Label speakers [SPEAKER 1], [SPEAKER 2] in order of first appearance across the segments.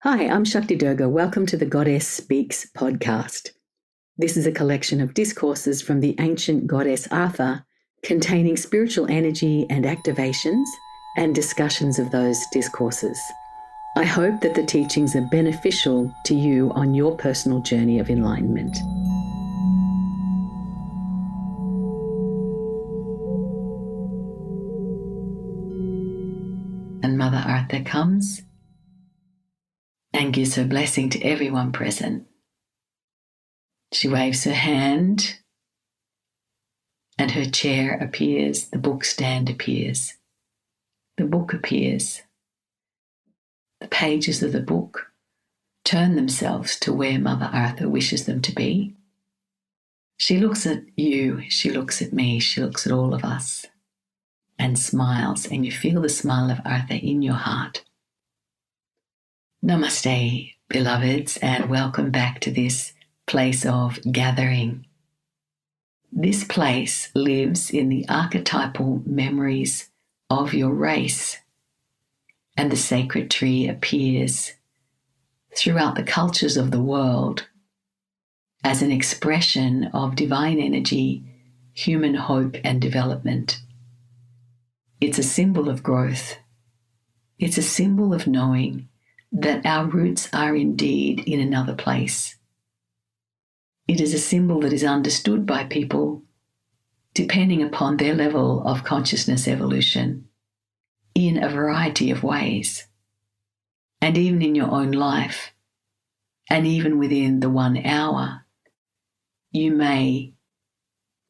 [SPEAKER 1] Hi, I'm Shakti Durga. Welcome to the Goddess Speaks podcast. This is a collection of discourses from the ancient goddess Artha, containing spiritual energy and activations and discussions of those discourses. I hope that the teachings are beneficial to you on your personal journey of enlightenment. And Mother Artha comes and gives her blessing to everyone present. She waves her hand and her chair appears, the book stand appears, the book appears. The pages of the book turn themselves to where Mother Artha wishes them to be. She looks at you, she looks at me, she looks at all of us and smiles, and you feel the smile of Artha in your heart. Namaste, beloveds, and welcome back to this place of gathering. This place lives in the archetypal memories of your race, and the sacred tree appears throughout the cultures of the world as an expression of divine energy, human hope, and development. It's a symbol of growth. It's a symbol of knowing that our roots are indeed in another place. It is a symbol that is understood by people depending upon their level of consciousness evolution in a variety of ways. And even in your own life, and even within the 1 hour, you may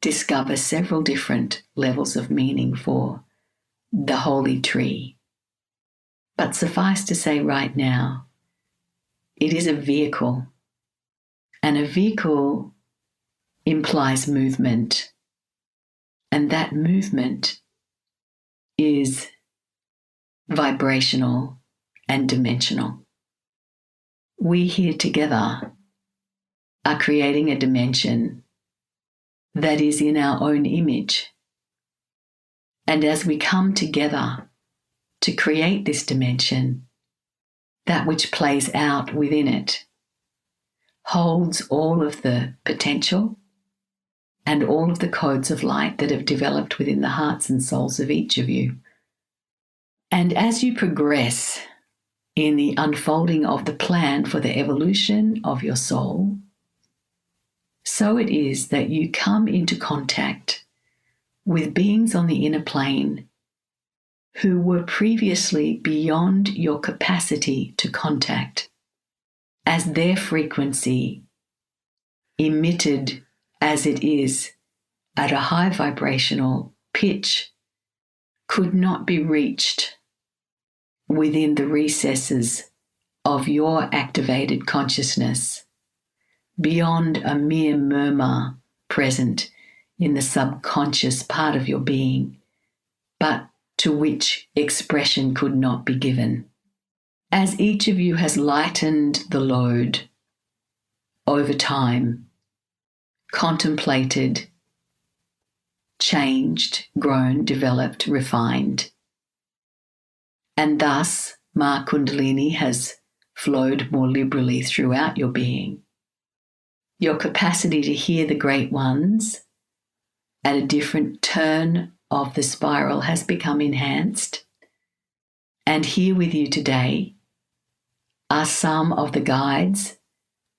[SPEAKER 1] discover several different levels of meaning for the holy tree. But suffice to say right now, it is a vehicle, and a vehicle implies movement, and that movement is vibrational and dimensional. We here together are creating a dimension that is in our own image, and as we come together to create this dimension, that which plays out within it holds all of the potential and all of the codes of light that have developed within the hearts and souls of each of you. And as you progress in the unfolding of the plan for the evolution of your soul, so it is that you come into contact with beings on the inner plane who were previously beyond your capacity to contact, as their frequency, emitted as it is at a high vibrational pitch, could not be reached within the recesses of your activated consciousness, beyond a mere murmur present in the subconscious part of your being, but to which expression could not be given. As each of you has lightened the load over time, contemplated, changed, grown, developed, refined, and thus Ma Kundalini has flowed more liberally throughout your being, your capacity to hear the great ones at a different turn of the spiral has become enhanced. And here with you today are some of the guides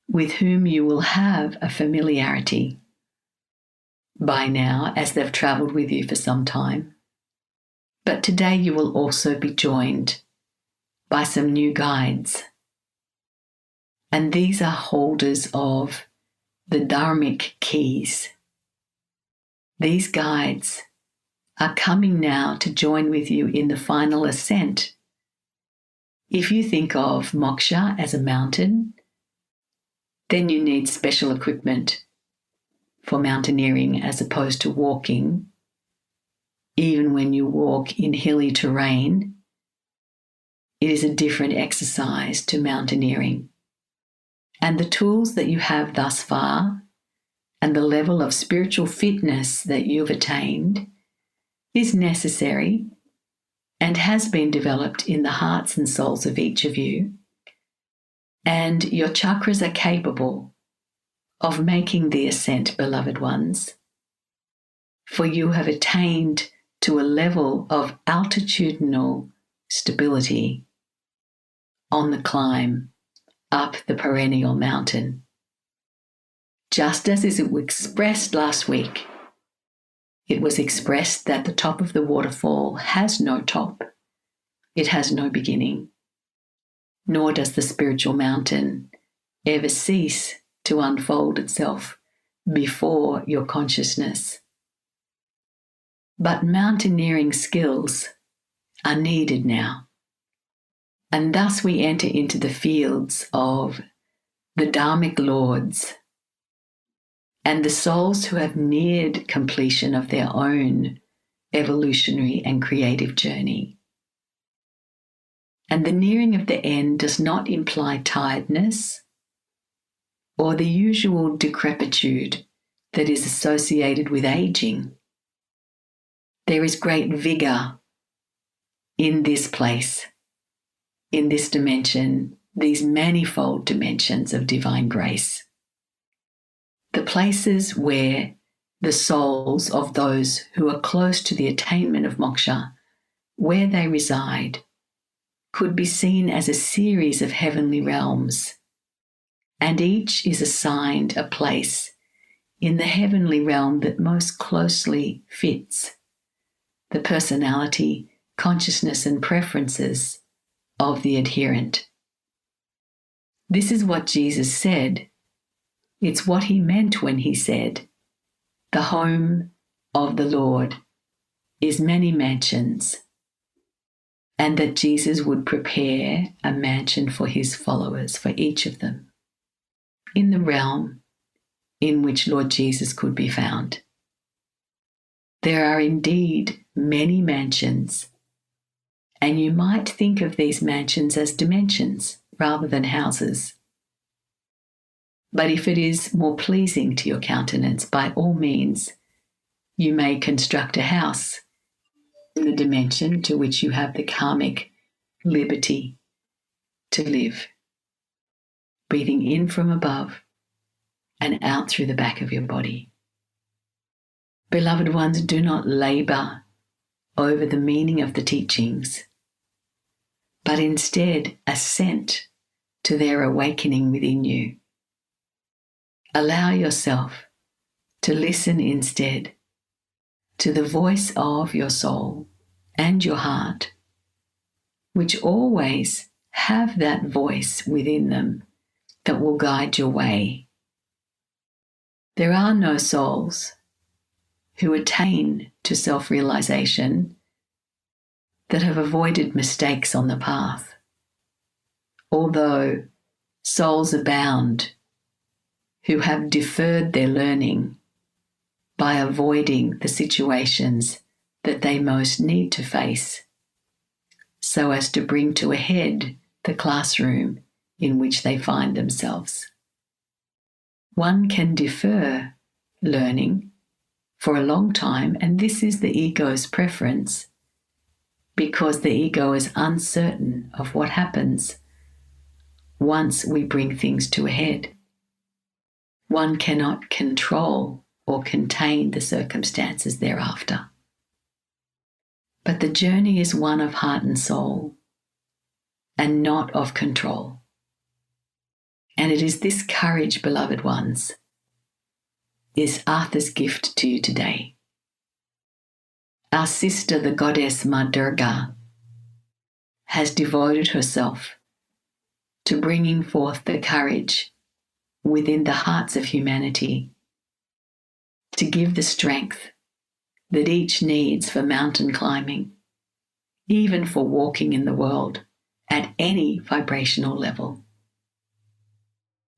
[SPEAKER 1] with whom you will have a familiarity by now, as they've traveled with you for some time. But today you will also be joined by some new guides. And these are holders of the dharmic keys. These guides are coming now to join with you in the final ascent. If you think of moksha as a mountain, then you need special equipment for mountaineering as opposed to walking. Even when you walk in hilly terrain, it is a different exercise to mountaineering. And the tools that you have thus far and the level of spiritual fitness that you've attained is necessary and has been developed in the hearts and souls of each of you And your chakras are capable of making the ascent, beloved ones, for you have attained to a level of altitudinal stability on the climb up the perennial mountain. Just as it was expressed last week, it was expressed that the top of the waterfall has no top. It has no beginning, nor does the spiritual mountain ever cease to unfold itself before your consciousness. But mountaineering skills are needed now. And thus we enter into the fields of the Dharmic lords and the souls who have neared completion of their own evolutionary and creative journey. And the nearing of the end does not imply tiredness or the usual decrepitude that is associated with aging. There is great vigor in this place, in this dimension, these manifold dimensions of divine grace. The places where the souls of those who are close to the attainment of moksha, where they reside, could be seen as a series of heavenly realms, and each is assigned a place in the heavenly realm that most closely fits the personality, consciousness, and preferences of the adherent. This is what Jesus said. It's what he meant when he said, "The home of the Lord is many mansions," and that Jesus would prepare a mansion for his followers, for each of them, in the realm in which Lord Jesus could be found. There are indeed many mansions, and you might think of these mansions as dimensions rather than houses. But if it is more pleasing to your countenance, by all means, you may construct a house in the dimension to which you have the karmic liberty to live, breathing in from above and out through the back of your body. Beloved ones, do not labor over the meaning of the teachings, but instead assent to their awakening within you. Allow yourself to listen instead to the voice of your soul and your heart, which always have that voice within them that will guide your way. There are no souls who attain to self-realization that have avoided mistakes on the path, although souls abound who have deferred their learning by avoiding the situations that they most need to face, so as to bring to a head the classroom in which they find themselves. One can defer learning for a long time, and this is the ego's preference, because the ego is uncertain of what happens once we bring things to a head. One cannot control or contain the circumstances thereafter. But the journey is one of heart and soul, and not of control. And it is this courage, beloved ones, is Artha's gift to you today. Our sister, the goddess Ma Durga, has devoted herself to bringing forth the courage within the hearts of humanity to give the strength that each needs for mountain climbing, even for walking in the world at any vibrational level.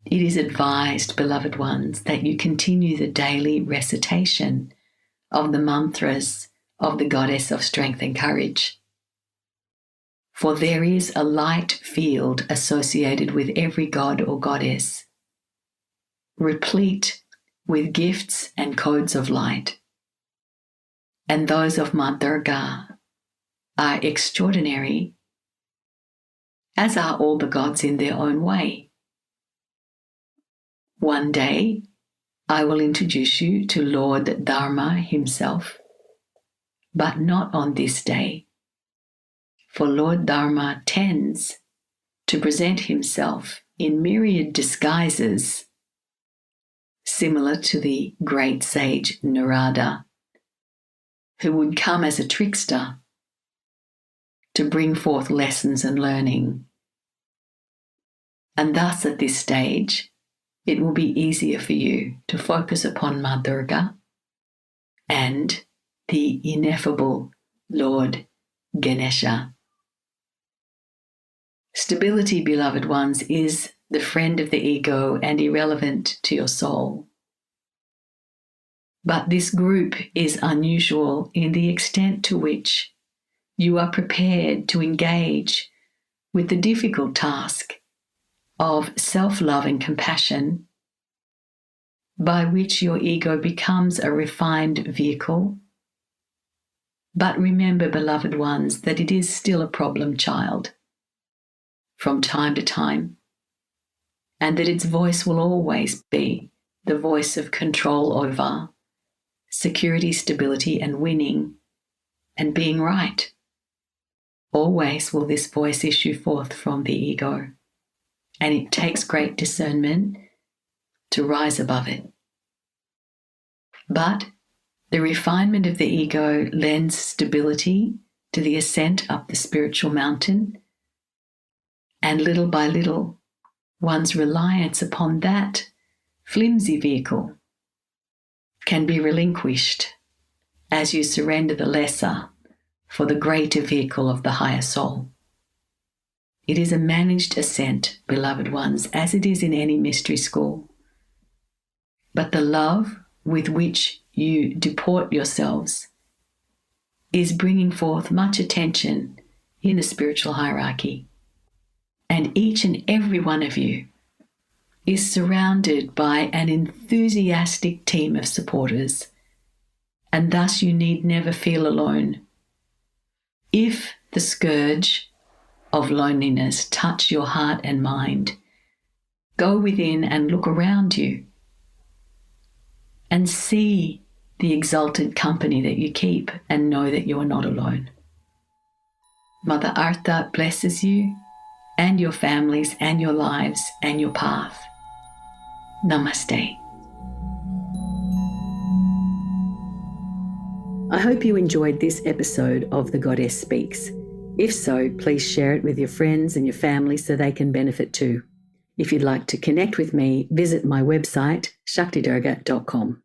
[SPEAKER 1] It is advised, beloved ones, that you continue the daily recitation of the mantras of the goddess of strength and courage. For there is a light field associated with every god or goddess, replete with gifts and codes of light. And those of Ma Durga are extraordinary, as are all the gods in their own way. One day, I will introduce you to Lord Dharma himself, but not on this day, for Lord Dharma tends to present himself in myriad disguises, similar to the great sage Narada, who would come as a trickster to bring forth lessons and learning. And thus, at this stage, it will be easier for you to focus upon Ma Durga and the ineffable Lord Ganesha. Stability, beloved ones, is the friend of the ego and irrelevant to your soul. But this group is unusual in the extent to which you are prepared to engage with the difficult task of self-love and compassion, by which your ego becomes a refined vehicle. But remember, beloved ones, that it is still a problem child from time to time, and that its voice will always be the voice of control over, security, stability, and winning, and being right. Always will this voice issue forth from the ego, and it takes great discernment to rise above it. But the refinement of the ego lends stability to the ascent up the spiritual mountain, and little by little, one's reliance upon that flimsy vehicle can be relinquished as you surrender the lesser for the greater vehicle of the higher soul. It is a managed ascent, beloved ones, as it is in any mystery school. But the love with which you deport yourselves is bringing forth much attention in the spiritual hierarchy. And each and every one of you is surrounded by an enthusiastic team of supporters, and thus you need never feel alone. If the scourge of loneliness touch your heart and mind, go within and look around you and see the exalted company that you keep, and know that you are not alone. Mother Artha blesses you and your families and your lives and your path. Namaste. I hope you enjoyed this episode of The Goddess Speaks. If so, please share it with your friends and your family so they can benefit too. If you'd like to connect with me, visit my website, shaktidurga.com.